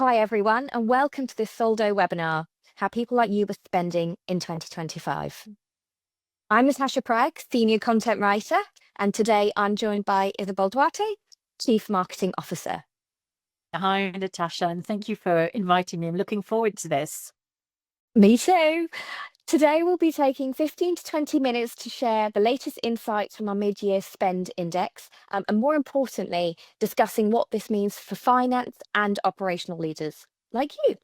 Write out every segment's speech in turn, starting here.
Hi, everyone, and welcome to this Soldo Webinar, How People Like You Were Spending in 2025. I'm Natasha Pragg, Senior Content Writer, and today I'm joined by Isabel Duarte, Chief Marketing Officer. Hi, Natasha, and thank you for inviting me. I'm looking forward to this. Me too. Today we'll be taking 15 to 20 minutes to share the latest insights from our mid-year spend index, and more importantly, discussing what this means for finance and operational leaders like you.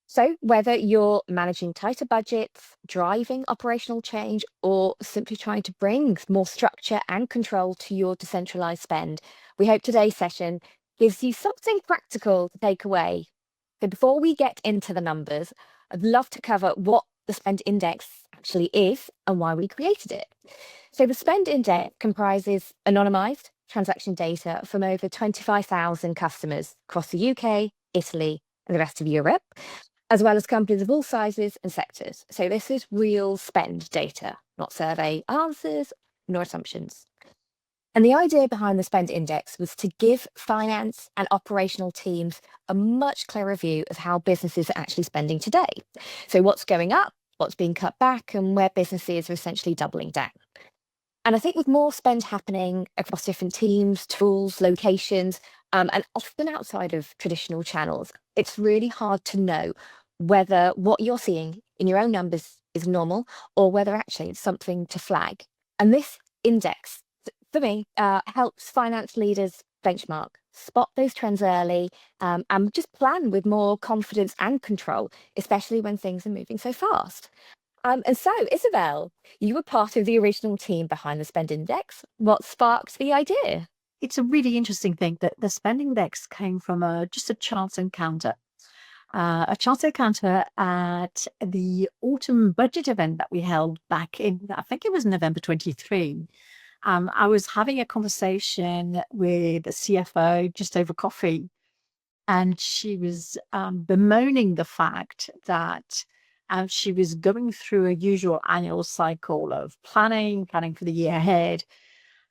So whether you're managing tighter budgets, driving operational change, or simply trying to bring more structure and control to your decentralized spend, we hope today's session gives you something practical to take away. So before we get into the numbers, I'd love to cover what the spend index actually is and why we created it. So the spend index comprises anonymized transaction data from over 25,000 customers across the UK, Italy, and the rest of Europe, as well as companies of all sizes and sectors. So this is real spend data, not survey answers nor assumptions. And the idea behind the spend index was to give finance and operational teams a much clearer view of how businesses are actually spending today. So what's going up, what's being cut back, and where businesses are essentially doubling down. And I think with more spend happening across different teams, tools, locations, and often outside of traditional channels, it's really hard to know whether what you're seeing in your own numbers is normal or whether actually it's something to flag. And this index, for me, helps finance leaders benchmark, spot those trends early, and just plan with more confidence and control, especially when things are moving so fast. And so, Isabel, you were part of the original team behind the Spend Index. What sparked the idea? It's a really interesting thing that the spend index came from just a chance encounter. A chance encounter at the autumn budget event that we held back in, I think it was November 23. I was having a conversation with the CFO just over coffee, and she was bemoaning the fact that she was going through a usual annual cycle of planning for the year ahead,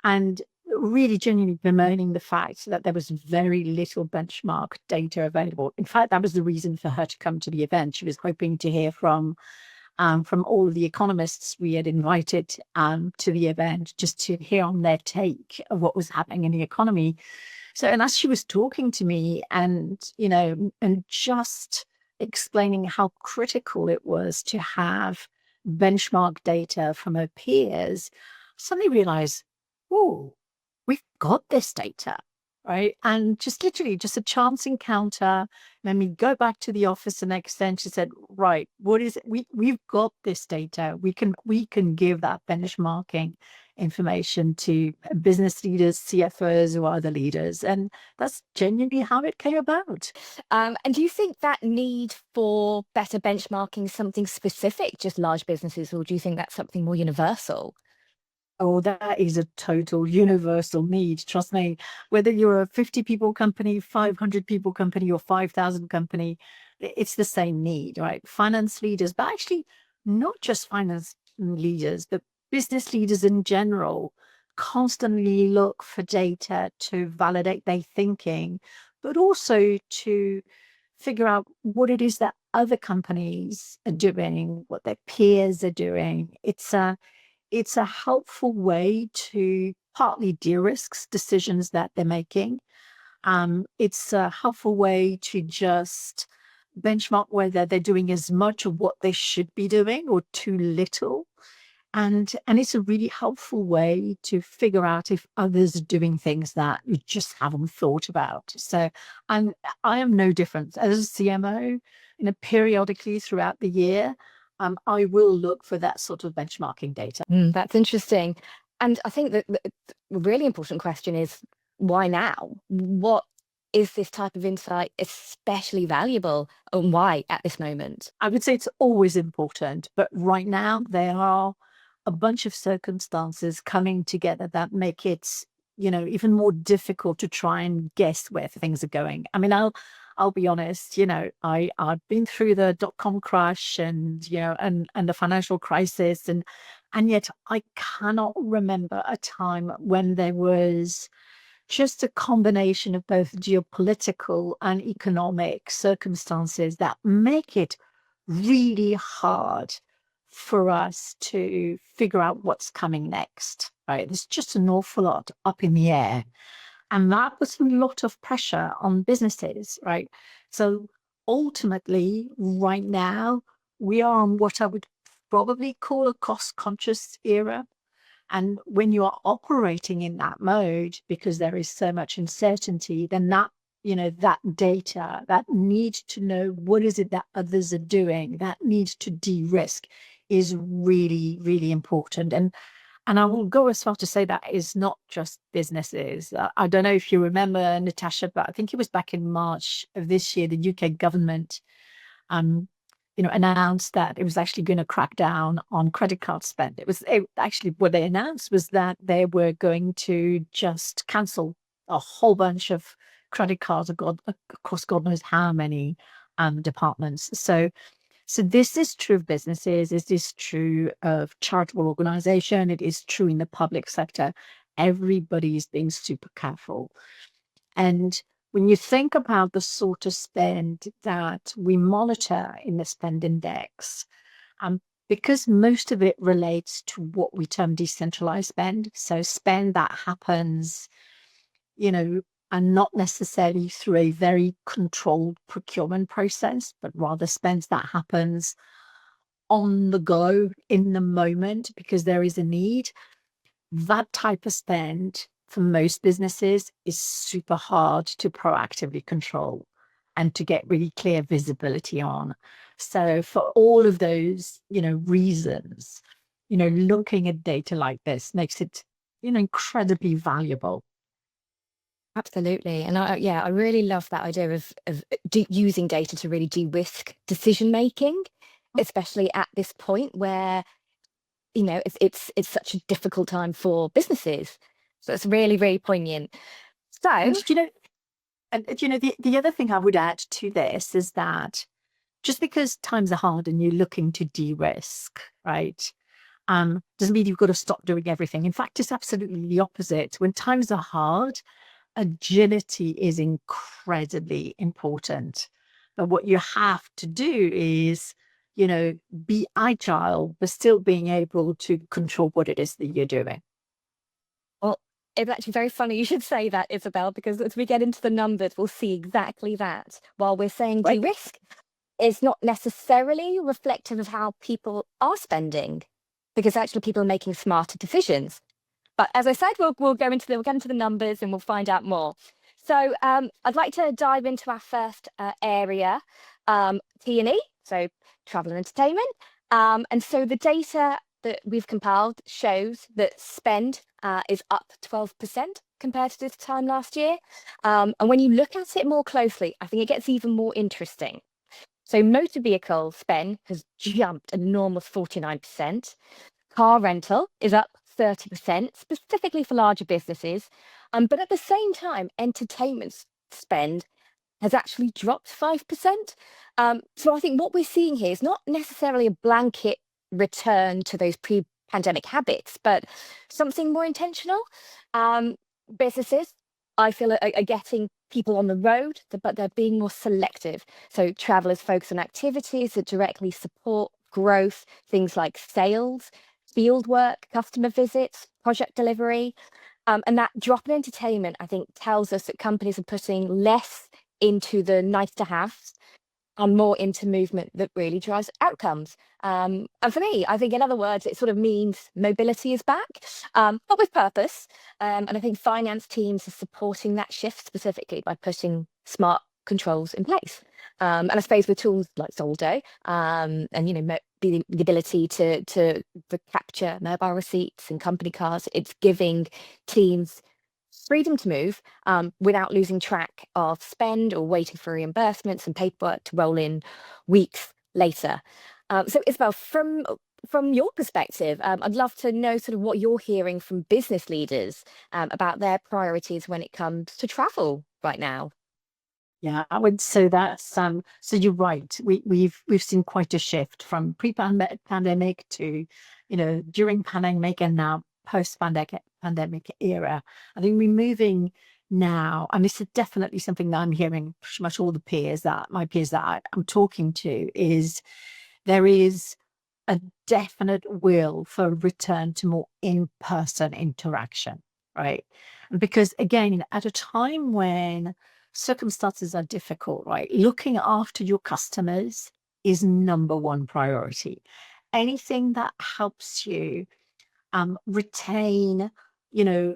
and really genuinely bemoaning the fact that there was very little benchmark data available. In fact, that was the reason for her to come to the event. She was hoping to hear from all of the economists we had invited to the event, just to hear on their take of what was happening in the economy. So, and as she was talking to me and just explaining how critical it was to have benchmark data from her peers, I suddenly realized, oh, we've got this data, right? And just literally just a chance encounter. Let me go back to the office the next day. And she said, right, what is it? We've got this data. We can give that benchmarking information to business leaders, CFOs, or other leaders. And that's genuinely how it came about. And do you think that need for better benchmarking is something specific, just large businesses, or do you think that's something more universal? Oh, that is a total universal need. Trust me, whether you're a 50 people company, 500 people company, or 5,000 company, it's the same need, right? Finance leaders, but actually not just finance leaders, but business leaders in general constantly look for data to validate their thinking, but also to figure out what it is that other companies are doing, what their peers are doing. It's a helpful way to partly de-risk decisions that they're making. It's a helpful way to just benchmark whether they're doing as much of what they should be doing or too little. And it's a really helpful way to figure out if others are doing things that you just haven't thought about. So I am no different. As a CMO, periodically throughout the year, I will look for that sort of benchmarking data. That's interesting. And I think that the really important question is why now? What is this type of insight especially valuable and why at this moment? I would say it's always important, but right now there are a bunch of circumstances coming together that make it, even more difficult to try and guess where things are going. I mean, I'll be honest, I've been through the dot-com crash and, and the financial crisis, and yet I cannot remember a time when there was just a combination of both geopolitical and economic circumstances that make it really hard for us to figure out what's coming next, right? There's just an awful lot up in the air. And that puts a lot of pressure on businesses, right? So ultimately, right now, we are on what I would probably call a cost conscious era. And when you are operating in that mode, because there is so much uncertainty, then that, that data, that need to know what is it that others are doing, that need to de-risk is really, really important. And I will go as far to say that is not just businesses. I don't know if you remember, Natasha, but I think it was back in March of this year, the UK government um, announced that it was actually going to crack down on credit card spend. Actually what they announced was that they were going to just cancel a whole bunch of credit cards across God knows how many departments. So this is true of businesses. It is true of charitable organization. It is true in the public sector. Everybody is being super careful. And when you think about the sort of spend that we monitor in the spend index, because most of it relates to what we term decentralized spend, so spend that happens, and not necessarily through a very controlled procurement process, but rather spends that happens on the go in the moment because there is a need. That type of spend for most businesses is super hard to proactively control and to get really clear visibility on. So for all of those, reasons, looking at data like this makes it, incredibly valuable. Absolutely. And I really love that idea of using data to really de-risk decision making, especially at this point where, it's such a difficult time for businesses. So it's really, really poignant. So, And the other thing I would add to this is that just because times are hard and you're looking to de-risk, right? Doesn't mean you've got to stop doing everything. In fact, it's absolutely the opposite. When times are hard, agility is incredibly important. But what you have to do is, be agile, but still being able to control what it is that you're doing. well, it's actually very funny you should say that, Isabel, because as we get into the numbers, we'll see exactly that. While we're saying Right. de-risk, is not necessarily reflective of how people are spending, because actually people are making smarter decisions. But as I said, we'll get into the numbers and we'll find out more. So I'd like to dive into our first area, T&E, so travel and entertainment. And so the data that we've compiled shows that spend is up 12% compared to this time last year. And when you look at it more closely, I think it gets even more interesting. So motor vehicle spend has jumped an enormous 49%. Car rental is up 30%, specifically for larger businesses. But at the same time, entertainment spend has actually dropped 5%. So I think what we're seeing here is not necessarily a blanket return to those pre-pandemic habits, but something more intentional. Businesses, I feel, are getting people on the road, but they're being more selective. So travelers focus on activities that directly support growth, things like sales, field work, customer visits, project delivery. And that drop in entertainment, I think, tells us that companies are putting less into the nice to haves and more into movement that really drives outcomes. And for me, I think, in other words, it sort of means mobility is back, but with purpose. And I think finance teams are supporting that shift specifically by putting smart controls in place. And I suppose with tools like Soldo, and the ability to capture mobile receipts and company cards, it's giving teams freedom to move without losing track of spend or waiting for reimbursements and paperwork to roll in weeks later. So Isabel, from your perspective, I'd love to know sort of what you're hearing from business leaders about their priorities when it comes to travel right now. Yeah, I would say that's so you're right. We've seen quite a shift from pre-pandemic to, during pandemic and now post-pandemic era. I think we're moving now, and this is definitely something that I'm hearing pretty much all the my peers that I'm talking to, is there is a definite will for a return to more in-person interaction, right? Because again, at a time when circumstances are difficult, right, looking after your customers is number one priority. Anything that helps you retain, you know,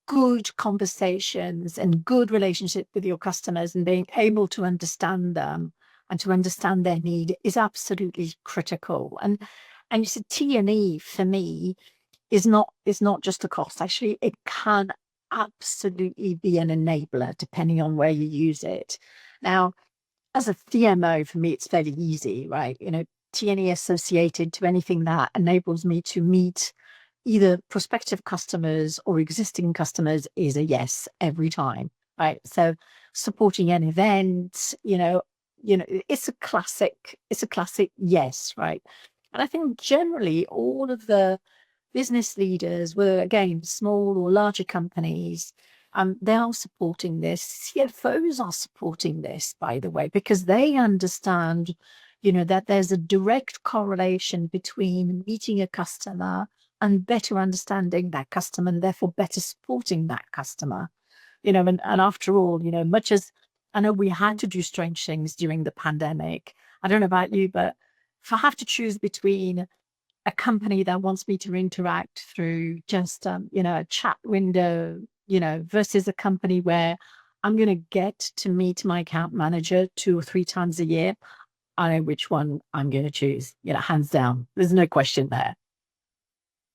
good conversations and good relationship with your customers and being able to understand them and to understand their need is absolutely critical. And you said T&E for me is not just a cost. Actually, it can absolutely be an enabler depending on where you use it. Now, as a CMO, for me, it's fairly easy, right? T&E associated to anything that enables me to meet either prospective customers or existing customers is a yes every time, right? So supporting an event, it's a classic yes, right? And I think generally all of the business leaders, whether again small or larger companies, they are supporting this. CFOs are supporting this, by the way, because they understand, that there's a direct correlation between meeting a customer and better understanding that customer and therefore better supporting that customer. And after all, much as I know we had to do strange things during the pandemic, I don't know about you, but if I have to choose between a company that wants me to interact through just a chat window, versus a company where I'm going to get to meet my account manager 2 or 3 times a year, I know which one I'm going to choose, hands down. There's no question there.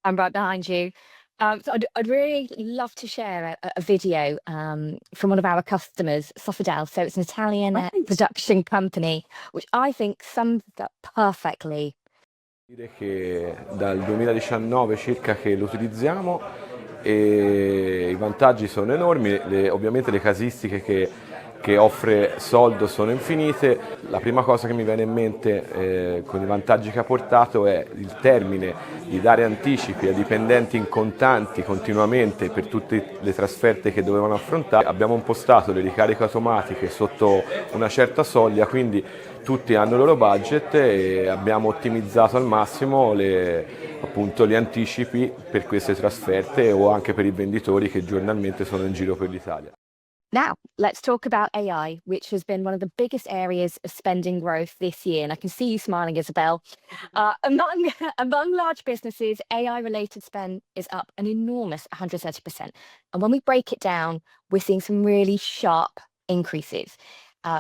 I'm right behind you. So I'd really love to share a video from one of our customers, Sofidel. So it's an Italian Right. production company, which I think sums it up perfectly. Dire che dal 2019 circa che lo utilizziamo e i vantaggi sono enormi, ovviamente le casistiche che offre Soldo sono infinite. La prima cosa che mi viene in mente con i vantaggi che ha portato è il termine di dare anticipi ai dipendenti in contanti continuamente per tutte le trasferte che dovevano affrontare. Abbiamo impostato le ricariche automatiche sotto una certa soglia, quindi tutti hanno il loro budget e abbiamo ottimizzato al massimo appunto gli anticipi per queste trasferte o anche per i venditori che giornalmente sono in giro per l'Italia. Now, let's talk about AI, which has been one of the biggest areas of spending growth this year. And I can see you smiling, Isabel. Among large businesses, AI-related spend is up an enormous 130%. And when we break it down, we're seeing some really sharp increases.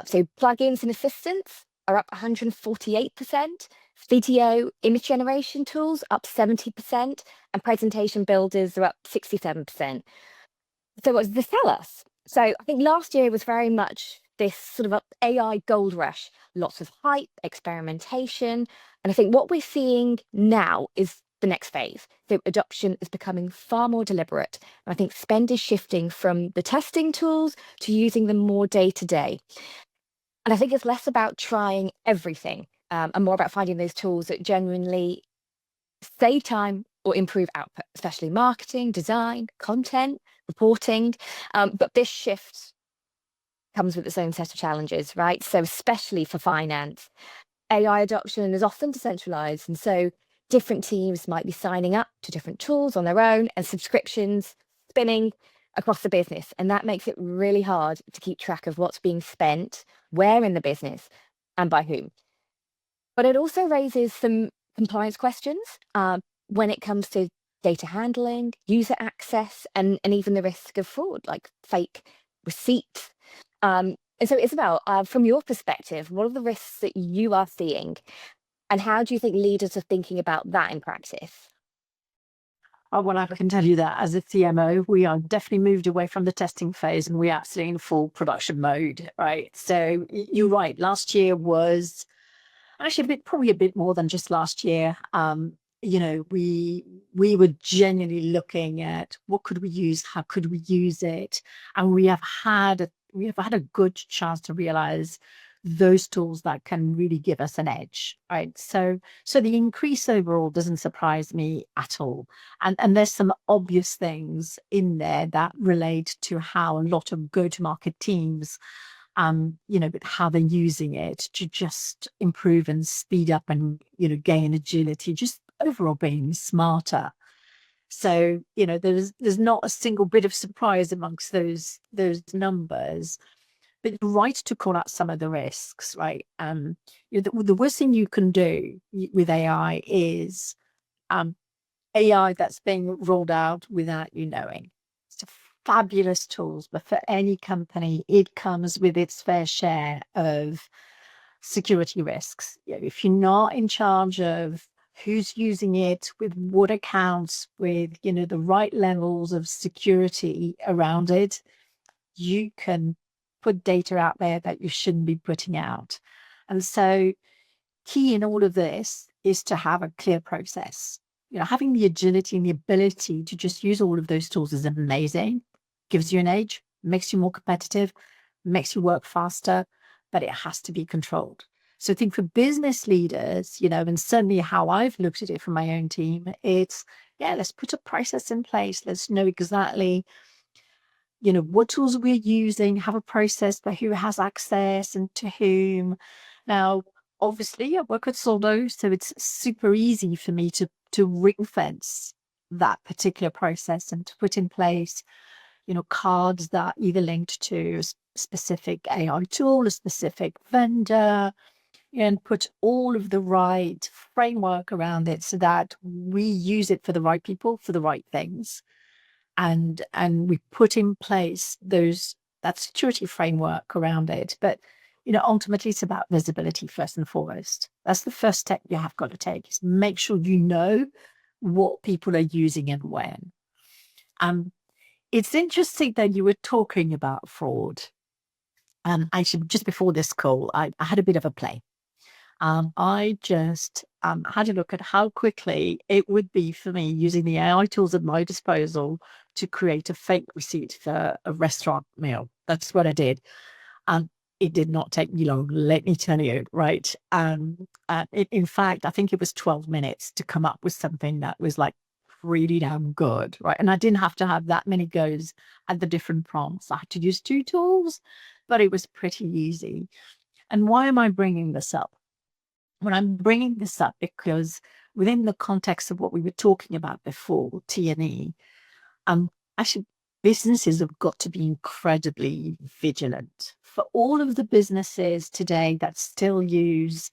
So plugins and assistants are up 148%, video image generation tools up 70%, and presentation builders are up 67%. So what does this tell us? So I think last year was very much this sort of AI gold rush, lots of hype, experimentation. And I think what we're seeing now is the next phase. So adoption is becoming far more deliberate. And I think spend is shifting from the testing tools to using them more day to day. And I think it's less about trying everything and more about finding those tools that genuinely save time or improve output, especially marketing, design, content, reporting. But this shift comes with its own set of challenges, right? So especially for finance, AI adoption is often decentralized. And so different teams might be signing up to different tools on their own and subscriptions spinning across the business. And that makes it really hard to keep track of what's being spent, where in the business, and by whom. But it also raises some compliance questions when it comes to data handling, user access, and even the risk of fraud, like fake receipts. And so, Isabel, from your perspective, what are the risks that you are seeing, and how do you think leaders are thinking about that in practice? Oh, well, I can tell you that as a CMO, we are definitely moved away from the testing phase and we're absolutely in full production mode, right? So you're right. Last year was actually probably a bit more than just last year. We were genuinely looking at what could we use, how could we use it, and we have had a good chance to realize those tools that can really give us an edge, right? So the increase overall doesn't surprise me at all. And there's some obvious things in there that relate to how a lot of go-to-market teams, how they're using it to just improve and speed up and, gain agility, just overall being smarter. So, there's not a single bit of surprise amongst those numbers. But you're right to call out some of the risks, right? The worst thing you can do with AI is AI that's being rolled out without you knowing. It's a fabulous tools, but for any company, it comes with its fair share of security risks. If you're not in charge of who's using it, with what accounts, with the right levels of security around it, you can put data out there that you shouldn't be putting out. And so key in all of this is to have a clear process. Having the agility and the ability to just use all of those tools is amazing. Gives you an edge, makes you more competitive, makes you work faster, but it has to be controlled. So I think for business leaders, and certainly how I've looked at it from my own team, it's, let's put a process in place. Let's know exactly what tools we're using, have a process for who has access and to whom. Now, obviously, I work at Soldo, so it's super easy for me to ring fence that particular process and to put in place, cards that either linked to a specific AI tool, a specific vendor, and put all of the right framework around it so that we use it for the right people, for the right things. And we put in place that security framework around it. But ultimately it's about visibility first and foremost. That's the first step you have got to take, is make sure you know what people are using and when. It's interesting that you were talking about fraud. Actually, just before this call, I had a bit of a play. I just had a look at how quickly it would be for me, using the AI tools at my disposal, to create a fake receipt for a restaurant meal. That's what I did. It did not take me long, let me tell you, right? In fact, I think it was 12 minutes to come up with something that was like really damn good, right? And I didn't have to have that many goes at the different prompts. I had to use 2 tools, but it was pretty easy. And why am I bringing this up? Well, I'm bringing this up because within the context of what we were talking about before, T&E, actually businesses have got to be incredibly vigilant. For all of the businesses today that still use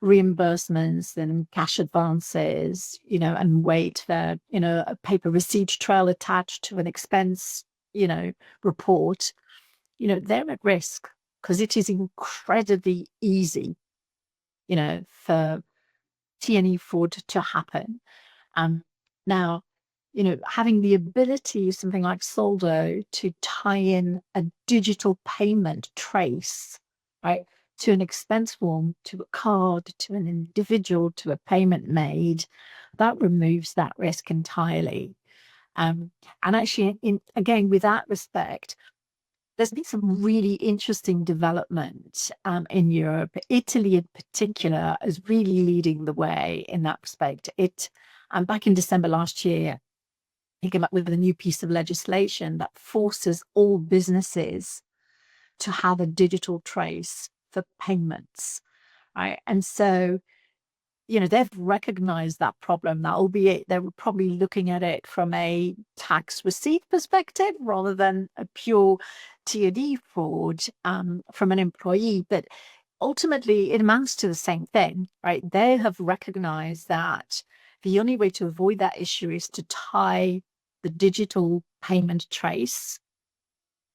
reimbursements and cash advances, and wait for, a paper receipt trail attached to an expense, report, they're at risk, because it is incredibly easy, for T&E fraud to happen. Now, having the ability of something like Soldo to tie in a digital payment trace, right, to an expense form, to a card, to an individual, to a payment made, that removes that risk entirely. And actually, again, with that respect, there's been some really interesting development in Europe. Italy, in particular, is really leading the way in that respect. Back in December last year, he came up with a new piece of legislation that forces all businesses to have a digital trace for payments, right? And so, they've recognized that problem now, albeit they were probably looking at it from a tax receipt perspective rather than a pure T&E fraud from an employee. But ultimately, it amounts to the same thing, right? They have recognized that the only way to avoid that issue is to tie the digital payment trace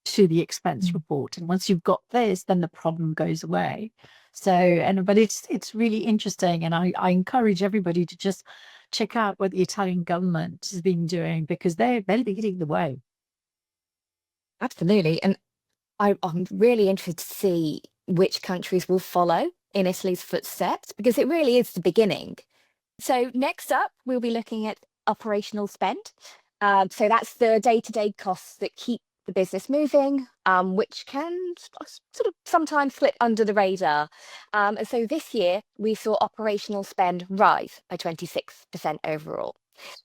to the expense report. And once you've got this, then the problem goes away. So, but it's really interesting. And I encourage everybody to just check out what the Italian government has been doing, because they're leading the way. Absolutely. And I'm really interested to see which countries will follow in Italy's footsteps, because it really is the beginning. So next up, we'll be looking at operational spend. So that's the day-to-day costs that keep the business moving, which can sort of sometimes slip under the radar. And so this year we saw operational spend rise by 26% overall.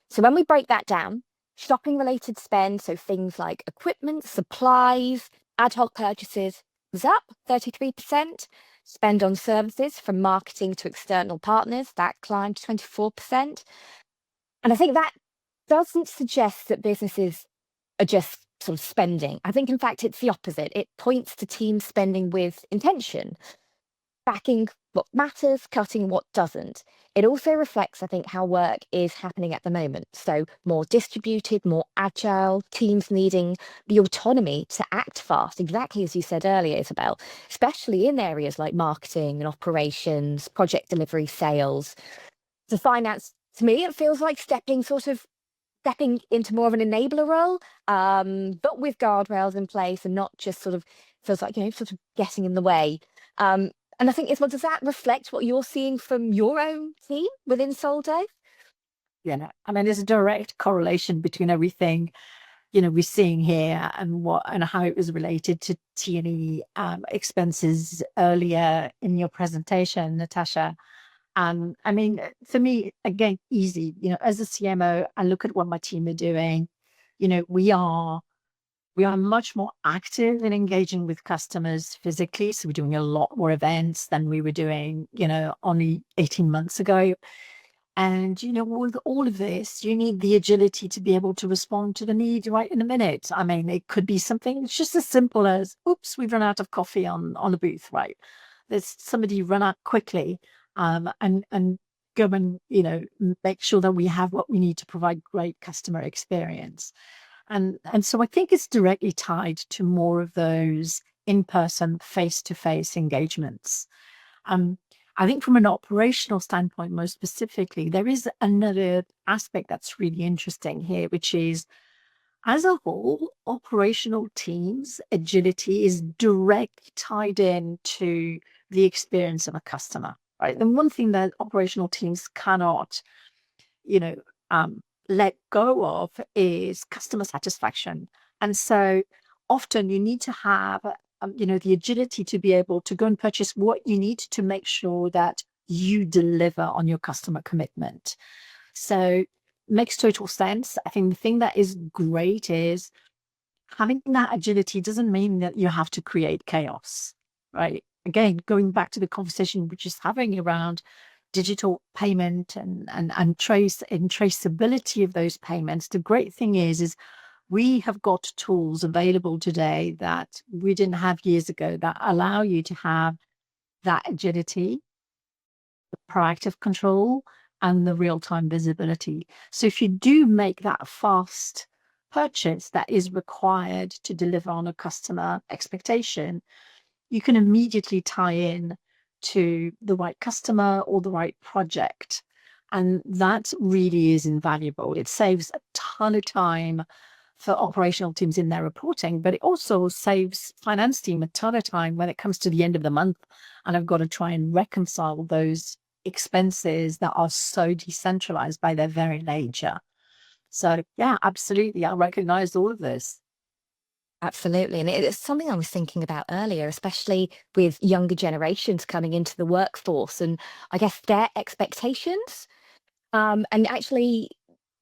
So when we break that down, shopping related spend, so things like equipment, supplies, ad hoc purchases, was up 33%. Spend on services from marketing to external partners, that climbed 24%. And I think that doesn't suggest that businesses are just sort of spending. I think, in fact, it's the opposite. It points to teams spending with intention, backing what matters, cutting what doesn't. It also reflects, I think, how work is happening at the moment. So more distributed, more agile, teams needing the autonomy to act fast, exactly as you said earlier, Isabel, especially in areas like marketing and operations, project delivery, sales. The finance, to me, it feels like stepping into more of an enabler role, but with guardrails in place and not just sort of feels like, sort of getting in the way. And I think, Isabel, does that reflect what you're seeing from your own team within Soldo? Yeah, I mean, there's a direct correlation between everything we're seeing here and how it was related to T&E expenses earlier in your presentation, Natasha. I mean, for me, again, easy. As a CMO, I look at what my team are doing. We are much more active in engaging with customers physically. So we're doing a lot more events than we were doing, only 18 months ago. And, with all of this, you need the agility to be able to respond to the need right in a minute. I mean, it could be something just as simple as, oops, we've run out of coffee on a booth, right? There's somebody run out quickly and go and, make sure that we have what we need to provide great customer experience. And so I think it's directly tied to more of those in-person, face-to-face engagements. I think from an operational standpoint, most specifically, there is another aspect that's really interesting here, which is, as a whole, operational teams' agility is directly tied in to the experience of a customer, right? And one thing that operational teams cannot, you know, let go of is customer satisfaction. And so often you need to have, the agility to be able to go and purchase what you need to make sure that you deliver on your customer commitment. So makes total sense. I think the thing that is great is having that agility doesn't mean that you have to create chaos, right? Again, going back to the conversation we're just having around digital payment and traceability of those payments. The great thing is we have got tools available today that we didn't have years ago that allow you to have that agility, the proactive control, and the real-time visibility. So if you do make that fast purchase that is required to deliver on a customer expectation, you can immediately tie in to the right customer or the right project. And that really is invaluable. It saves a ton of time for operational teams in their reporting, but it also saves finance team a ton of time when it comes to the end of the month. And I've got to try and reconcile those expenses that are so decentralized by their very nature. So yeah, absolutely. I recognize all of this. Absolutely. And it's something I was thinking about earlier, especially with younger generations coming into the workforce and I guess their expectations, and actually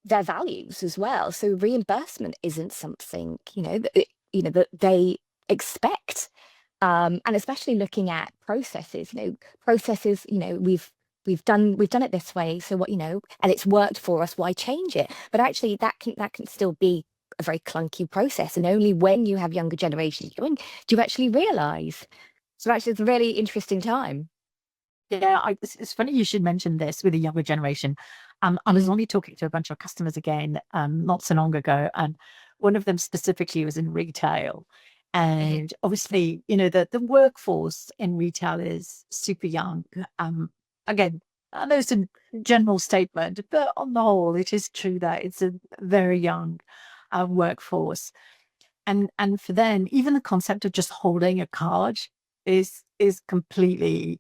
their values as well. So reimbursement isn't something, that they expect. And especially looking at processes, we've done it this way. So what, and it's worked for us, why change it? But actually that can still be a very clunky process. And only when you have younger generations going, do you actually realize? So actually it's a really interesting time. Yeah, it's funny you should mention this with the younger generation. I was only talking to a bunch of customers again not so long ago, and one of them specifically was in retail. And obviously, the workforce in retail is super young. Again, I know it's a general statement, but on the whole, it is true that it's a very young workforce. And for them, even the concept of just holding a card is completely,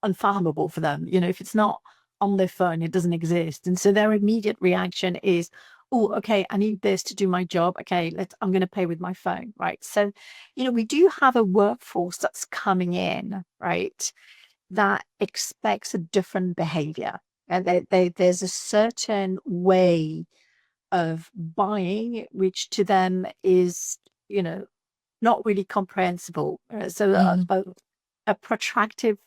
unfathomable for them. If it's not on their phone, it doesn't exist. And so their immediate reaction is, oh, okay, I need this to do my job. Okay, I'm going to pay with my phone, right? So, we do have a workforce that's coming in, right, that expects a different behavior. And there's a certain way of buying, which to them is, not really comprehensible. So a protracted,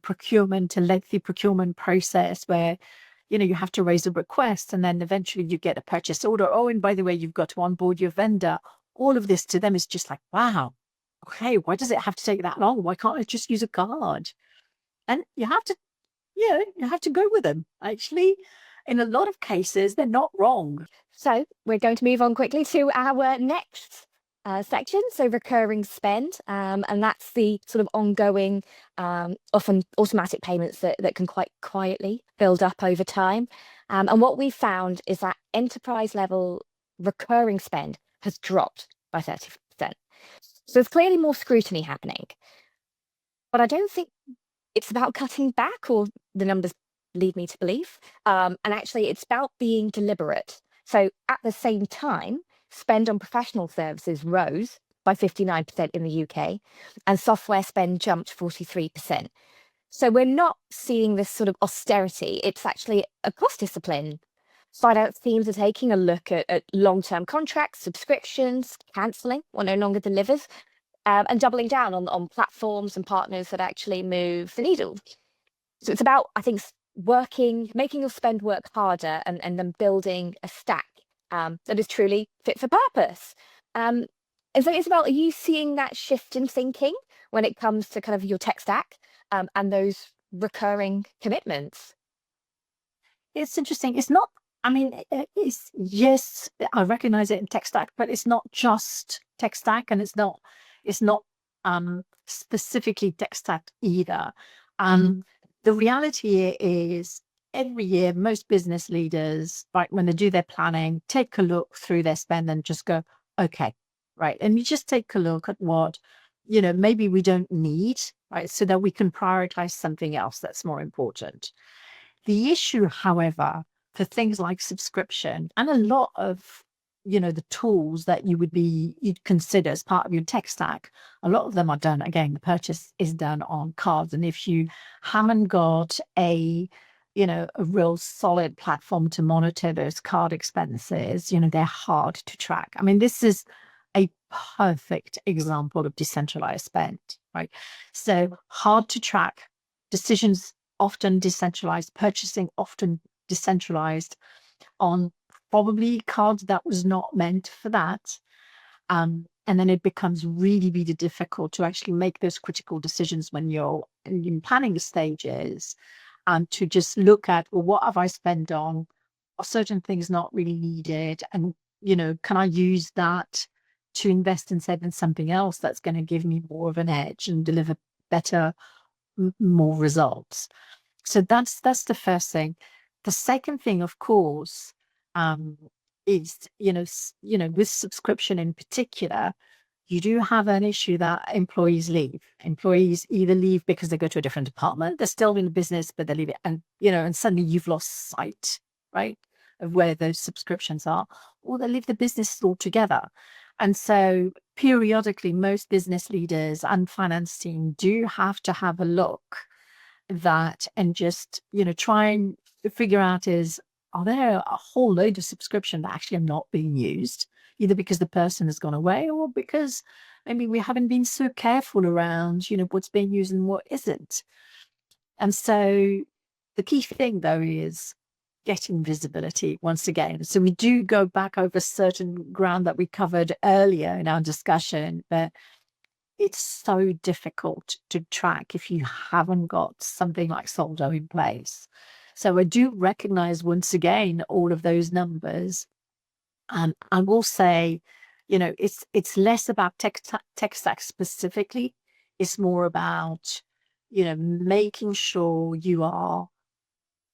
procurement, a lengthy procurement process where, you have to raise a request and then eventually you get a purchase order. Oh, and by the way, you've got to onboard your vendor. All of this to them is just like, wow, okay, why does it have to take that long? Why can't I just use a card? And you have to go with them. Actually, in a lot of cases, they're not wrong. So we're going to move on quickly to our next section, so recurring spend, and that's the sort of ongoing, often automatic payments that can quite quietly build up over time. And what we found is that enterprise level recurring spend has dropped by 30%. So there's clearly more scrutiny happening. But I don't think it's about cutting back, or the numbers lead me to believe. And actually, it's about being deliberate. So at the same time, spend on professional services rose by 59% in the UK, and software spend jumped 43%. So we're not seeing this sort of austerity. It's actually a cost discipline. Finance teams are taking a look at long-term contracts, subscriptions, cancelling what no longer delivers, and doubling down on platforms and partners that actually move the needle. So it's about, I think, making your spend work harder, and then building a stack that is truly fit for purpose. And so, Isabel, are you seeing that shift in thinking when it comes to kind of your tech stack and those recurring commitments? It's interesting. It's not, I mean, it's, yes, I recognize it in tech stack, but it's not just tech stack, and it's not specifically tech stack either. The reality is every year, most business leaders, right, when they do their planning, take a look through their spend and just go, okay, right. And you just take a look at what, maybe we don't need, right, so that we can prioritize something else that's more important. The issue, however, for things like subscription and a lot of, the tools that you'd consider as part of your tech stack, a lot of them are done, again, the purchase is done on cards. And if you haven't got a real solid platform to monitor those card expenses, they're hard to track. I mean, this is a perfect example of decentralized spend, right? So hard to track, decisions often decentralized, purchasing often decentralized on probably cards that was not meant for that. And then it becomes really, really difficult to actually make those critical decisions when you're in planning stages, to just look at, well, what have I spent on? Are certain things not really needed? And, can I use that to invest instead in something else that's going to give me more of an edge and deliver better, more results? So that's the first thing. The second thing, of course, is with subscription in particular, you do have an issue that employees leave. Employees either leave because they go to a different department, they're still in the business, but they leave it, and and suddenly you've lost sight, right, of where those subscriptions are, or they leave the business altogether. And so periodically, most business leaders and finance team do have to have a look that and just try and figure out, are there a whole load of subscription that actually are not being used, either because the person has gone away or because maybe we haven't been so careful around what's being used and what isn't. And so the key thing, though, is getting visibility once again. So we do go back over certain ground that we covered earlier in our discussion, but it's so difficult to track if you haven't got something like Soldo in place. So I do recognize once again all of those numbers. And I will say, it's less about tech stack specifically. It's more about, making sure you are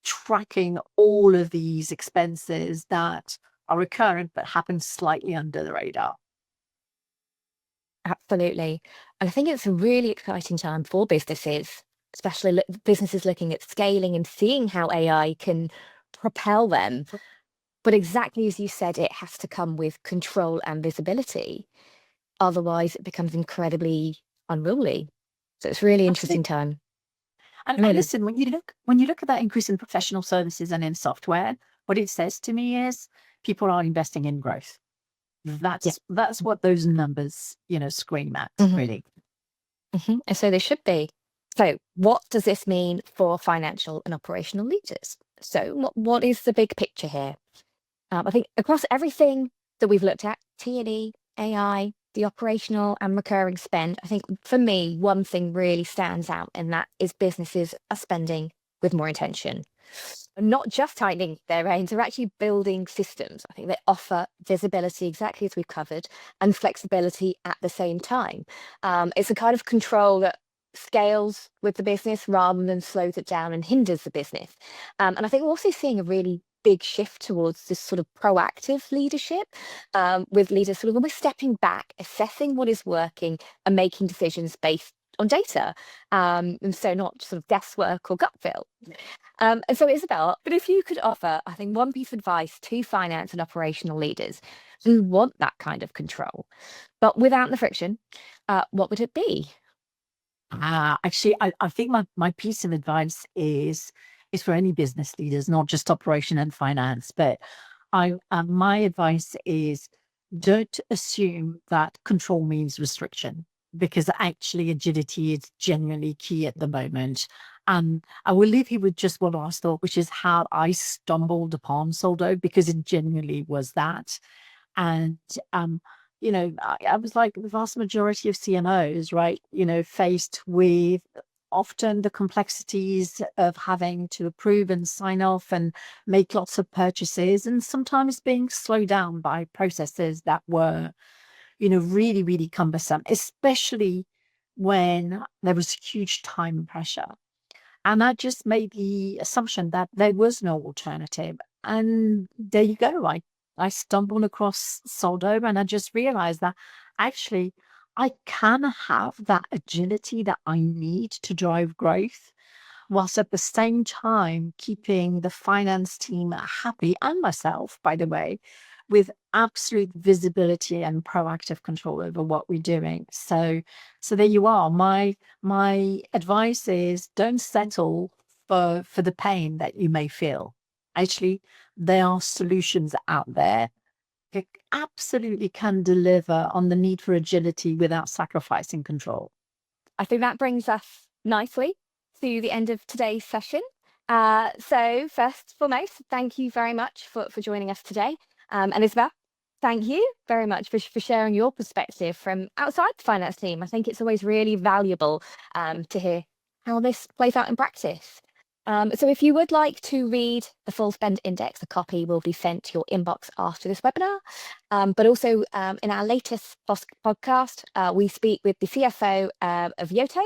tracking all of these expenses that are recurrent but happen slightly under the radar. Absolutely. And I think it's a really exciting time for businesses, especially businesses looking at scaling and seeing how AI can propel them. But exactly as you said, it has to come with control and visibility. Otherwise, it becomes incredibly unruly. So it's really interesting Absolutely. time. And Really. listen, when you look at that increase in professional services and in software, what it says to me is people are investing in growth. Yeah. That's what those numbers, scream at, Mhm. really. And so they should be. So, what does this mean for financial and operational leaders? So, what is the big picture here? I think across everything that we've looked at, T&E, AI, the operational and recurring spend, I think for me, one thing really stands out, and that is businesses are spending with more intention. Not just tightening their reins, they're actually building systems. I think they offer visibility, exactly as we've covered, and flexibility at the same time. It's a kind of control that scales with the business rather than slows it down and hinders the business. And I think we're also seeing a really big shift towards this sort of proactive leadership, with leaders sort of almost stepping back, assessing what is working and making decisions based on data. And so not sort of guesswork or gut feel. And so, Isabel, but if you could offer, I think, one piece of advice to finance and operational leaders who want that kind of control, but without the friction, what would it be? Actually, I think my piece of advice is for any business leaders, not just operation and finance. But my advice is don't assume that control means restriction, because actually agility is genuinely key at the moment. And I will leave you with just one last thought, which is how I stumbled upon Soldo, because it genuinely was that. And I was like the vast majority of CMOs, right? Faced with often the complexities of having to approve and sign off and make lots of purchases, and sometimes being slowed down by processes that were, really, really cumbersome, especially when there was huge time pressure. And I just made the assumption that there was no alternative. And there you go. I stumbled across Soldo, and I just realized that actually I can have that agility that I need to drive growth, whilst at the same time keeping the finance team happy, and myself, by the way, with absolute visibility and proactive control over what we're doing. So there you are. My advice is don't settle for the pain that you may feel. Actually, there are solutions out there that absolutely can deliver on the need for agility without sacrificing control. I think that brings us nicely to the end of today's session. So, first and foremost, thank you very much for joining us today. And Isabel, thank you very much for sharing your perspective from outside the finance team. I think it's always really valuable to hear how this plays out in practice. So, if you would like to read the full spend index, a copy will be sent to your inbox after this webinar. But also in our latest podcast, we speak with the CFO of Yoto,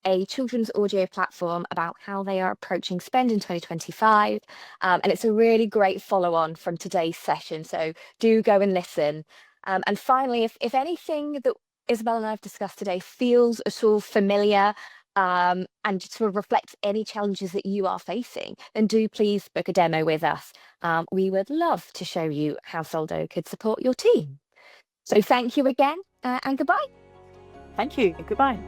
a children's audio platform, about how they are approaching spend in 2025. And it's a really great follow on from today's session. So do go and listen. And finally, if anything that Isabel and I have discussed today feels at all familiar, and sort of reflects any challenges that you are facing, then do please book a demo with us. We would love to show you how Soldo could support your team. So thank you again, and goodbye. Thank you. Goodbye.